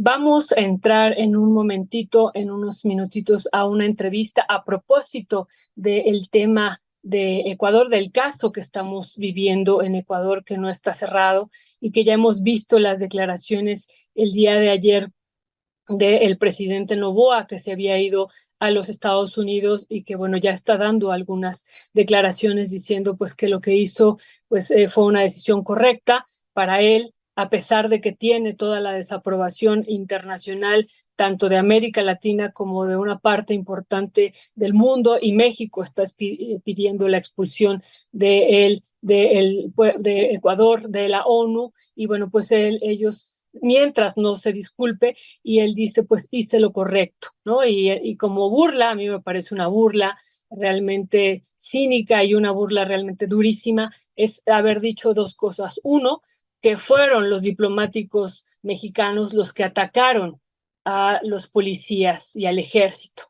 Vamos a entrar en un momentito, en unos minutitos, a una entrevista a propósito del tema de Ecuador, del caso que estamos viviendo en Ecuador, que no está cerrado y que ya hemos visto las declaraciones el día de ayer del presidente Noboa, que se había ido a los Estados Unidos y que, bueno, ya está dando algunas declaraciones diciendo pues que lo que hizo pues fue una decisión correcta para él, a pesar de que tiene toda la desaprobación internacional, tanto de América Latina como de una parte importante del mundo, y México está pidiendo la expulsión de él, de Ecuador, de la ONU, y bueno, pues ellos, mientras no se disculpe, y él dice, pues hice lo correcto, ¿no? Y como burla, a mí me parece una burla realmente cínica y una burla realmente durísima, es haber dicho dos cosas. Uno, que fueron los diplomáticos mexicanos los que atacaron a los policías y al ejército.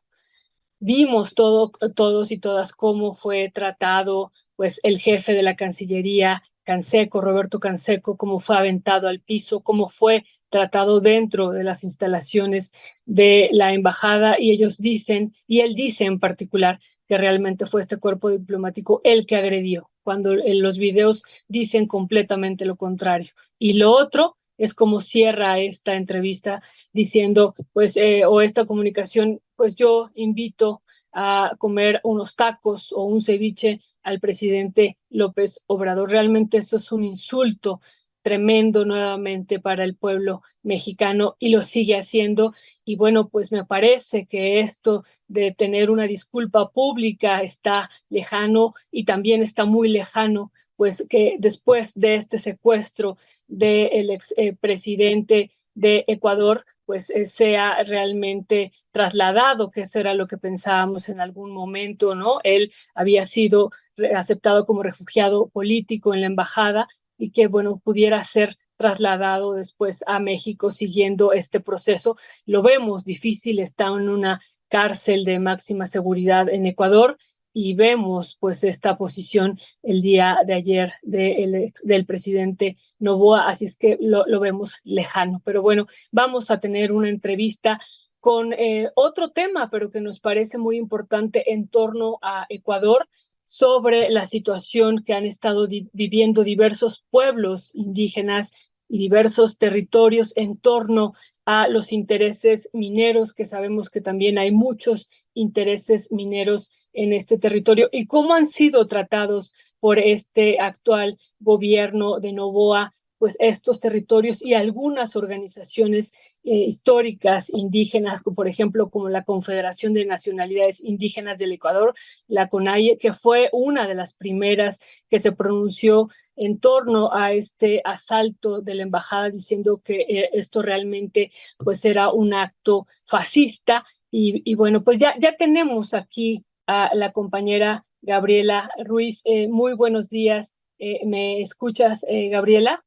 Vimos todos y todas cómo fue tratado pues el jefe de la Cancillería, Canseco, Roberto Canseco, cómo fue aventado al piso, cómo fue tratado dentro de las instalaciones de la embajada, y ellos dicen, y él dice en particular, que realmente fue este cuerpo diplomático el que agredió, cuando en los videos dicen completamente lo contrario. Y lo otro es como cierra esta entrevista diciendo, pues, o esta comunicación, pues yo invito a comer unos tacos o un ceviche al presidente López Obrador. Realmente eso es un insulto tremendo nuevamente para el pueblo mexicano, y lo sigue haciendo. Y bueno, pues me parece que esto de tener una disculpa pública está lejano, y también está muy lejano pues que después de este secuestro del ex presidente de Ecuador, pues sea realmente trasladado, que eso era lo que pensábamos en algún momento, ¿no? Él había sido aceptado como refugiado político en la embajada, y que, bueno, pudiera ser trasladado después a México siguiendo este proceso. Lo vemos difícil, está en una cárcel de máxima seguridad en Ecuador, y vemos pues esta posición el día de ayer del presidente Noboa, así es que lo vemos lejano. Pero bueno, vamos a tener una entrevista con otro tema, pero que nos parece muy importante en torno a Ecuador, sobre la situación que han estado viviendo diversos pueblos indígenas y diversos territorios en torno a los intereses mineros, que sabemos que también hay muchos intereses mineros en este territorio, y cómo han sido tratados por este actual gobierno de Noboa pues estos territorios y algunas organizaciones históricas indígenas, como por ejemplo como la Confederación de Nacionalidades Indígenas del Ecuador, la CONAIE, que fue una de las primeras que se pronunció en torno a este asalto de la embajada, diciendo que esto realmente pues era un acto fascista. Y bueno, pues ya tenemos aquí a la compañera Gabriela Ruiz. Muy buenos días. ¿Me escuchas, Gabriela?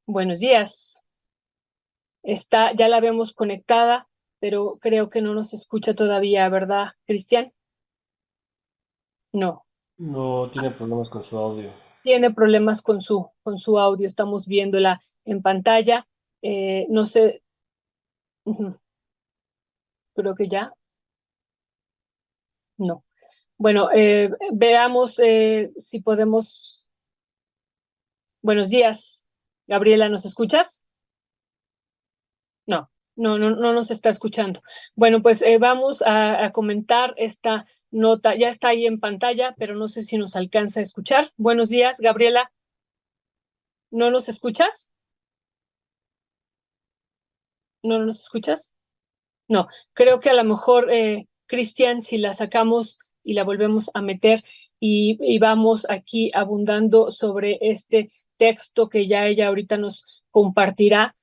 Buenos días. Ya la vemos conectada, pero creo que no nos escucha todavía, ¿verdad, Cristian? No. No tiene problemas con su audio. Tiene problemas con su audio. Estamos viéndola en pantalla. No sé, ujú, creo que ya, no. Bueno, veamos si podemos. Buenos días, Gabriela, ¿nos escuchas? No, no nos está escuchando. Bueno, pues vamos a comentar esta nota. Ya está ahí en pantalla, pero no sé si nos alcanza a escuchar. Buenos días, Gabriela, ¿no nos escuchas? ¿No nos escuchas? No, creo que a lo mejor, Cristian, si la sacamos y la volvemos a meter, y vamos aquí abundando sobre este texto que ya ella ahorita nos compartirá.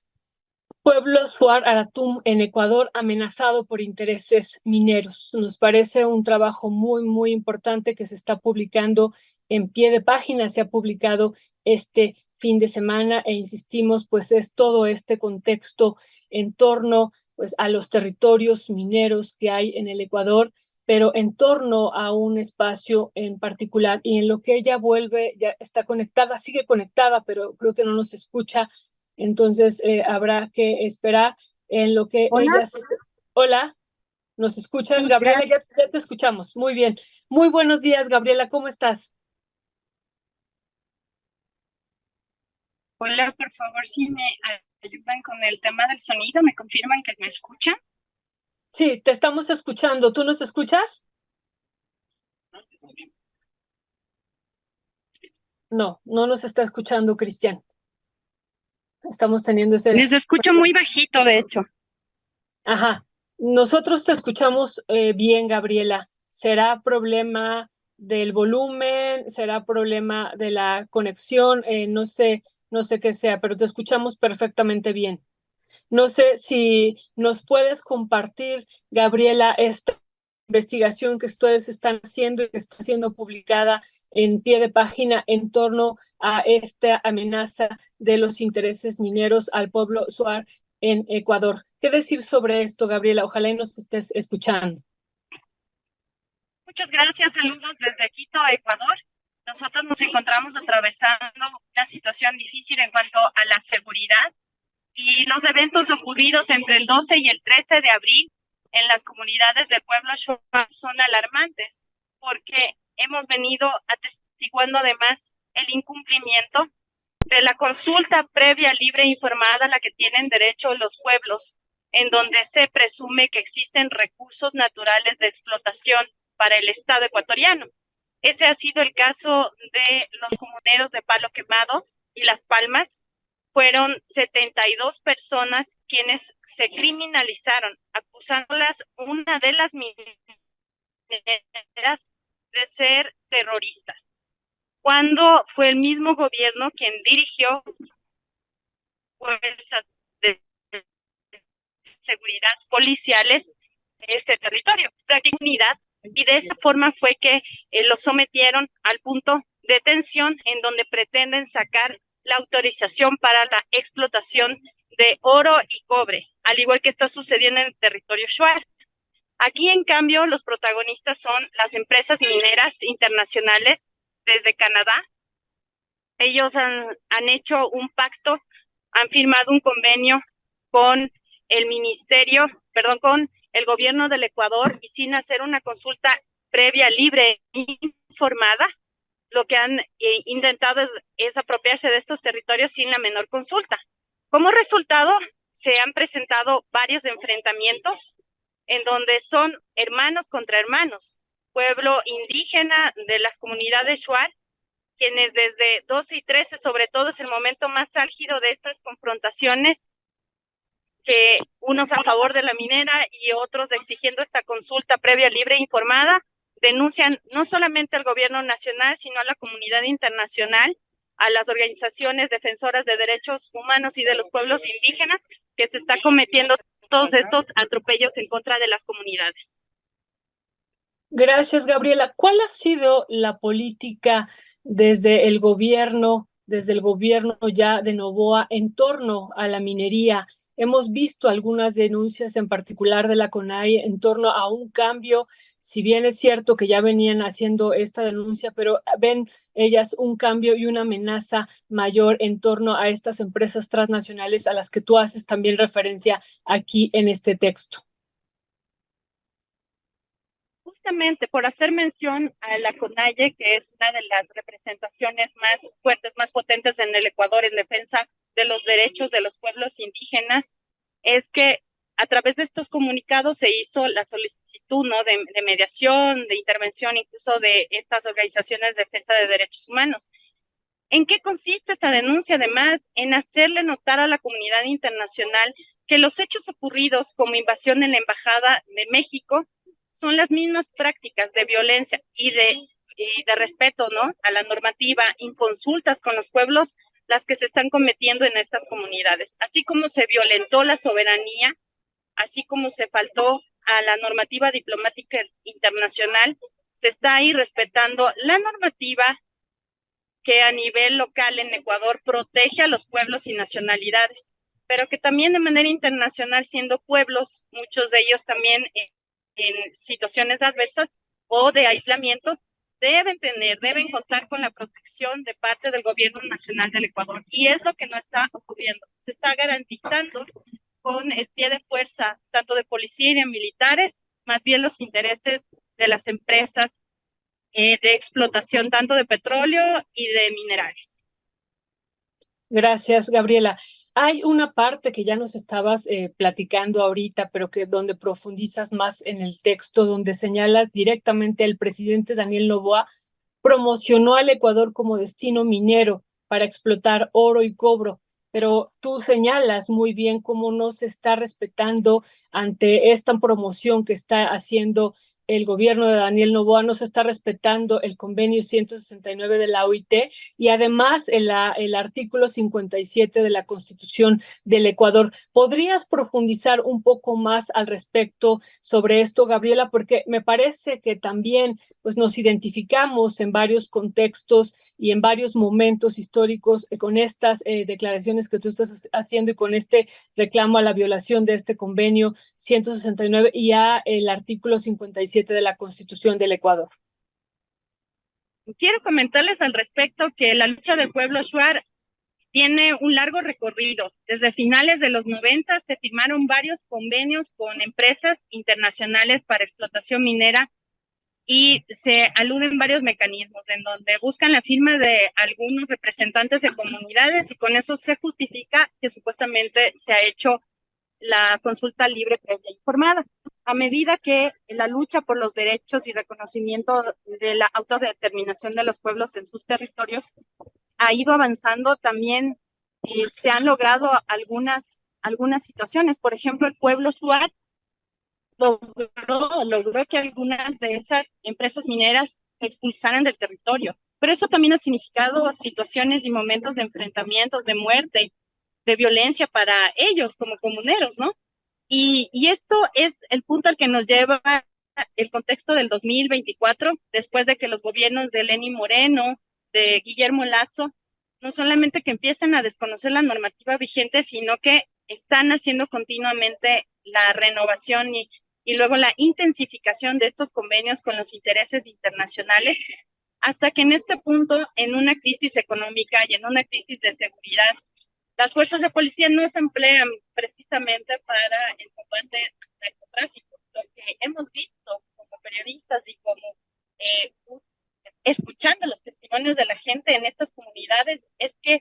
Pueblo Shuar Aratum en Ecuador amenazado por intereses mineros. Nos parece un trabajo muy, muy importante que se está publicando en pie de página. Se ha publicado este fin de semana, e insistimos, pues es todo este contexto en torno pues a los territorios mineros que hay en el Ecuador, pero en torno a un espacio en particular, y en lo que ella vuelve, ya está conectada, sigue conectada, pero creo que no nos escucha, entonces habrá que esperar en lo que Hola, ella... Hola, ¿nos escuchas, sí, Gabriela? gracias. Ya te escuchamos, muy bien. Muy buenos días, Gabriela, ¿cómo estás? Hola, por favor, si me ayudan con el tema del sonido, me confirman que me escuchan. Sí, te estamos escuchando, ¿tú nos escuchas? No, no nos está escuchando, Cristian. Estamos teniendo ese... Les escucho muy bajito, de hecho. Ajá, nosotros te escuchamos bien, Gabriela. ¿Será problema del volumen? ¿Será problema de la conexión? No sé, no sé qué sea, pero te escuchamos perfectamente bien. No sé si nos puedes compartir, Gabriela, esta investigación que ustedes están haciendo y que está siendo publicada en pie de página en torno a esta amenaza de los intereses mineros al pueblo Shuar en Ecuador. ¿Qué decir sobre esto, Gabriela? Ojalá y nos estés escuchando. Muchas gracias, saludos desde Quito, Ecuador. Nosotros nos encontramos atravesando una situación difícil en cuanto a la seguridad y los eventos ocurridos entre el 12 y el 13 de abril en las comunidades del pueblo Shuar son alarmantes porque hemos venido atestiguando además el incumplimiento de la consulta previa, libre e informada a la que tienen derecho los pueblos, en donde se presume que existen recursos naturales de explotación para el Estado ecuatoriano. Ese ha sido el caso de los comuneros de Palo Quemado y Las Palmas. Fueron 72 personas quienes se criminalizaron, acusándolas una de las mineras de ser terroristas, cuando fue el mismo gobierno quien dirigió fuerzas de seguridad policiales de este territorio, unidad, y de esa forma fue que lo sometieron al punto de tensión en donde pretenden sacar la autorización para la explotación de oro y cobre, al igual que está sucediendo en el territorio Shuar. Aquí, en cambio, los protagonistas son las empresas mineras internacionales desde Canadá. Ellos han hecho un pacto, han firmado un convenio con el ministerio, perdón, con el gobierno del Ecuador, y sin hacer una consulta previa, libre e informada, lo que han intentado es apropiarse de estos territorios sin la menor consulta. Como resultado, se han presentado varios enfrentamientos en donde son hermanos contra hermanos, pueblo indígena de las comunidades Shuar, quienes desde 12 y 13, sobre todo, es el momento más álgido de estas confrontaciones, que unos a favor de la minera y otros exigiendo esta consulta previa, libre e informada, denuncian no solamente al gobierno nacional, sino a la comunidad internacional, a las organizaciones defensoras de derechos humanos y de los pueblos indígenas, que se está cometiendo todos estos atropellos en contra de las comunidades. Gracias, Gabriela. ¿Cuál ha sido la política desde el gobierno ya de Noboa en torno a la minería? Hemos visto algunas denuncias, en particular de la CONAIE, en torno a un cambio, si bien es cierto que ya venían haciendo esta denuncia, pero ven ellas un cambio y una amenaza mayor en torno a estas empresas transnacionales a las que tú haces también referencia aquí en este texto. Justamente por hacer mención a la CONAIE, que es una de las representaciones más fuertes, más potentes en el Ecuador en defensa de los derechos de los pueblos indígenas, es que a través de estos comunicados se hizo la solicitud, ¿no?, de mediación, de intervención, incluso de estas organizaciones de defensa de derechos humanos. ¿En qué consiste esta denuncia? Además, en hacerle notar a la comunidad internacional que los hechos ocurridos como invasión en la Embajada de México son las mismas prácticas de violencia y de respeto, ¿no?, a la normativa, inconsultas con los pueblos, las que se están cometiendo en estas comunidades. Así como se violentó la soberanía, así como se faltó a la normativa diplomática internacional, se está ahí respetando la normativa que a nivel local en Ecuador protege a los pueblos y nacionalidades, pero que también de manera internacional, siendo pueblos, muchos de ellos también en situaciones adversas o de aislamiento, deben contar con la protección de parte del Gobierno Nacional del Ecuador. Y es lo que no está ocurriendo. Se está garantizando con el pie de fuerza, tanto de policía y de militares, más bien los intereses de las empresas de explotación tanto de petróleo y de minerales. Gracias, Gabriela. Hay una parte que ya nos estabas platicando ahorita, pero que donde profundizas más en el texto, donde señalas directamente al presidente Daniel Noboa promocionó al Ecuador como destino minero para explotar oro y cobre, pero tú señalas muy bien cómo no se está respetando ante esta promoción que está haciendo el gobierno de Daniel Noboa, no se está respetando el convenio 169 de la OIT y además el artículo 57 de la Constitución del Ecuador. ¿Podrías profundizar un poco más al respecto sobre esto, Gabriela? Porque me parece que también pues, nos identificamos en varios contextos y en varios momentos históricos con estas declaraciones que tú estás haciendo y con este reclamo a la violación de este convenio 169 y a el artículo 57 de la Constitución del Ecuador. Quiero comentarles al respecto que la lucha del pueblo shuar tiene un largo recorrido. Desde finales de los 90 se firmaron varios convenios con empresas internacionales para explotación minera y se aluden varios mecanismos en donde buscan la firma de algunos representantes de comunidades y con eso se justifica que supuestamente se ha hecho la consulta libre, previa e informada. A medida que la lucha por los derechos y reconocimiento de la autodeterminación de los pueblos en sus territorios ha ido avanzando, también se han logrado algunas situaciones. Por ejemplo, el pueblo shuar logró que algunas de esas empresas mineras expulsaran del territorio. Pero eso también ha significado situaciones y momentos de enfrentamientos, de muerte, de violencia para ellos como comuneros, ¿no? Y esto es el punto al que nos lleva el contexto del 2024, después de que los gobiernos de Lenín Moreno, de Guillermo Lasso, no solamente que empiezan a desconocer la normativa vigente, sino que están haciendo continuamente la renovación y luego la intensificación de estos convenios con los intereses internacionales, hasta que en este punto, en una crisis económica y en una crisis de seguridad, las fuerzas de policía no se emplean precisamente para el combate al narcotráfico. Lo que hemos visto como periodistas y como escuchando los testimonios de la gente en estas comunidades es que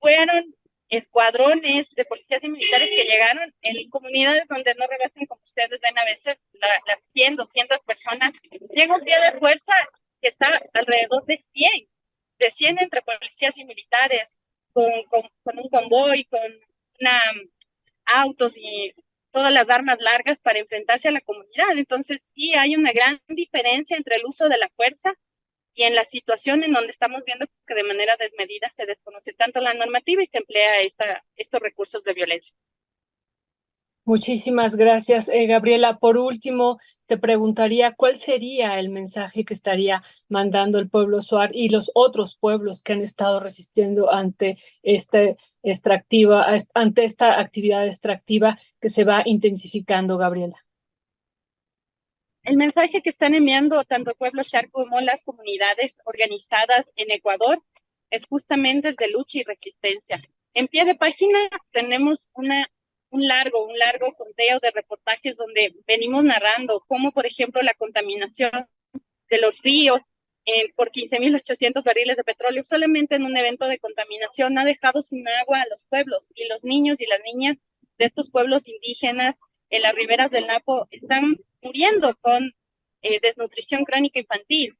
fueron escuadrones de policías y militares que llegaron en comunidades donde no rebasan, como ustedes ven a veces, las 100, 200 personas. Llega un día de fuerza que está alrededor de 100 entre policías y militares, con un convoy, con autos y todas las armas largas para enfrentarse a la comunidad. Entonces, sí hay una gran diferencia entre el uso de la fuerza y en la situación en donde estamos viendo que de manera desmedida se desconoce tanto la normativa y se emplea estos recursos de violencia. Muchísimas gracias, Gabriela. Por último, te preguntaría cuál sería el mensaje que estaría mandando el pueblo shuar y los otros pueblos que han estado resistiendo ante esta actividad extractiva que se va intensificando, Gabriela. El mensaje que están enviando tanto el pueblo shuar como las comunidades organizadas en Ecuador es justamente de lucha y resistencia. En pie de página tenemos un largo conteo de reportajes donde venimos narrando cómo, por ejemplo, la contaminación de los ríos por 15.800 barriles de petróleo solamente en un evento de contaminación ha dejado sin agua a los pueblos, y los niños y las niñas de estos pueblos indígenas en las riberas del Napo están muriendo con desnutrición crónica infantil.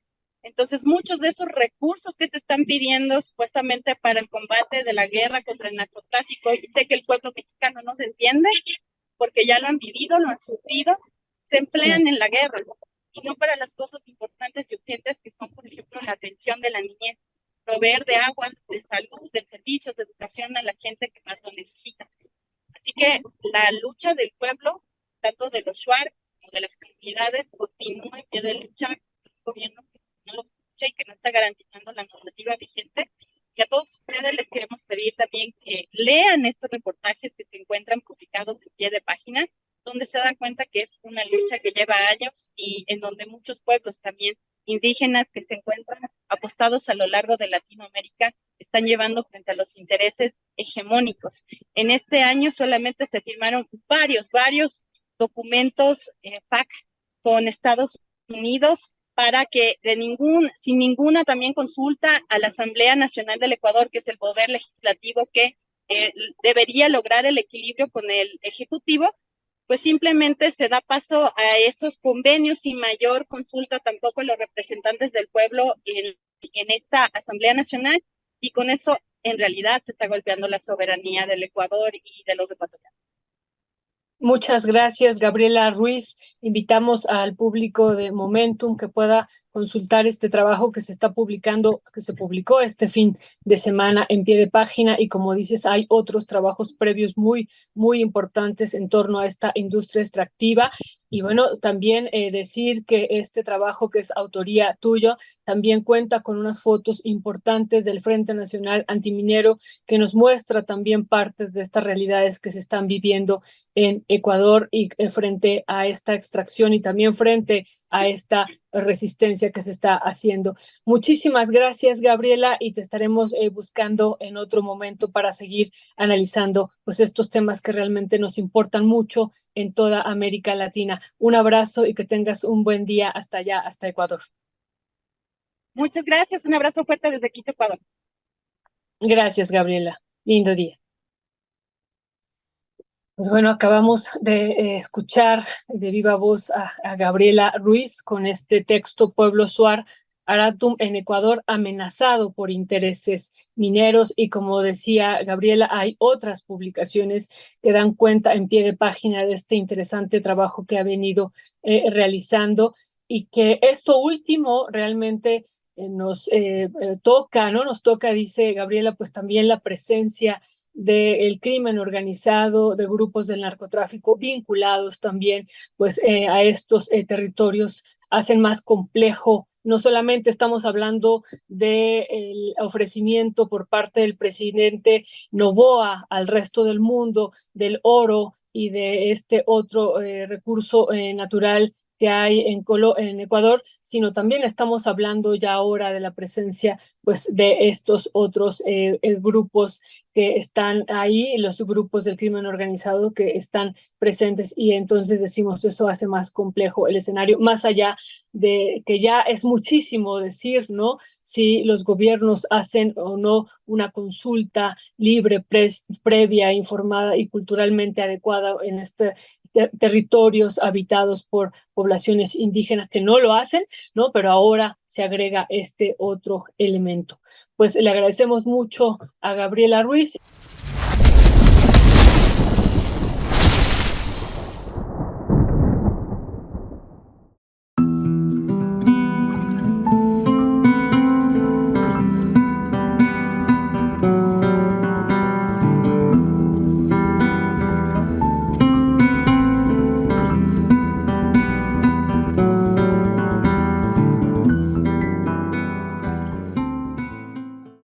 Entonces, muchos de esos recursos que te están pidiendo supuestamente para el combate de la guerra contra el narcotráfico, y sé que el pueblo mexicano no se entiende porque ya lo han vivido, lo han sufrido, se emplean en la guerra y no para las cosas importantes y urgentes que son, por ejemplo, la atención de la niñez, proveer de agua, de salud, de servicios, de educación a la gente que más lo necesita. Así que la lucha del pueblo, tanto de los shuar como de las comunidades, continúa en pie de lucha con el gobierno que no los escucha y que no está garantizando la normativa vigente. Y a todos ustedes les queremos pedir también que lean estos reportajes que se encuentran publicados en pie de página, donde se dan cuenta que es una lucha que lleva lleva años y en donde muchos pueblos también indígenas que se encuentran apostados a lo largo de Latinoamérica están llevando frente a los intereses hegemónicos. En este año solamente se firmaron varios documentos PAC con Estados Unidos para que sin ninguna también consulta a la Asamblea Nacional del Ecuador, que es el poder legislativo que debería lograr el equilibrio con el Ejecutivo, pues simplemente se da paso a esos convenios sin mayor consulta tampoco a los representantes del pueblo en esta Asamblea Nacional, y con eso en realidad se está golpeando la soberanía del Ecuador y de los ecuatorianos. Muchas gracias, Gabriela Ruiz. Invitamos al público de Momentum que pueda consultar este trabajo que se está publicando, que se publicó este fin de semana en pie de página, y como dices, hay otros trabajos previos muy importantes en torno a esta industria extractiva. Y bueno, también decir que este trabajo, que es autoría tuya, también cuenta con unas fotos importantes del Frente Nacional Antiminero, que nos muestra también partes de estas realidades que se están viviendo en Ecuador y frente a esta extracción y también frente a esta resistencia que se está haciendo. Muchísimas gracias, Gabriela, y te estaremos buscando en otro momento para seguir analizando pues estos temas que realmente nos importan mucho en toda América Latina. Un abrazo y que tengas un buen día hasta allá, hasta Ecuador. Muchas gracias, un abrazo fuerte desde Quito, Ecuador. Gracias, Gabriela. Lindo día. Pues bueno, acabamos de escuchar de viva voz a Gabriela Ruiz con este texto Pueblo Shuar Aratum en Ecuador amenazado por intereses mineros, y como decía Gabriela, hay otras publicaciones que dan cuenta en pie de página de este interesante trabajo que ha venido realizando, y que esto último realmente nos toca, ¿no? Nos toca, dice Gabriela, pues también la presencia del crimen organizado, de grupos del narcotráfico vinculados también pues a estos territorios, hacen más complejo. No solamente estamos hablando del ofrecimiento por parte del presidente Noboa al resto del mundo del oro y de este otro recurso natural que hay en Ecuador, sino también estamos hablando ya ahora de la presencia pues de estos otros grupos que están ahí, los grupos del crimen organizado que están presentes, y entonces decimos eso hace más complejo el escenario, más allá de que ya es muchísimo decir, ¿no? Si los gobiernos hacen o no una consulta libre, previa, informada y culturalmente adecuada en territorios habitados por poblaciones indígenas que no lo hacen, ¿no? Pero ahora se agrega este otro elemento. Pues le agradecemos mucho a Gabriela Ruiz.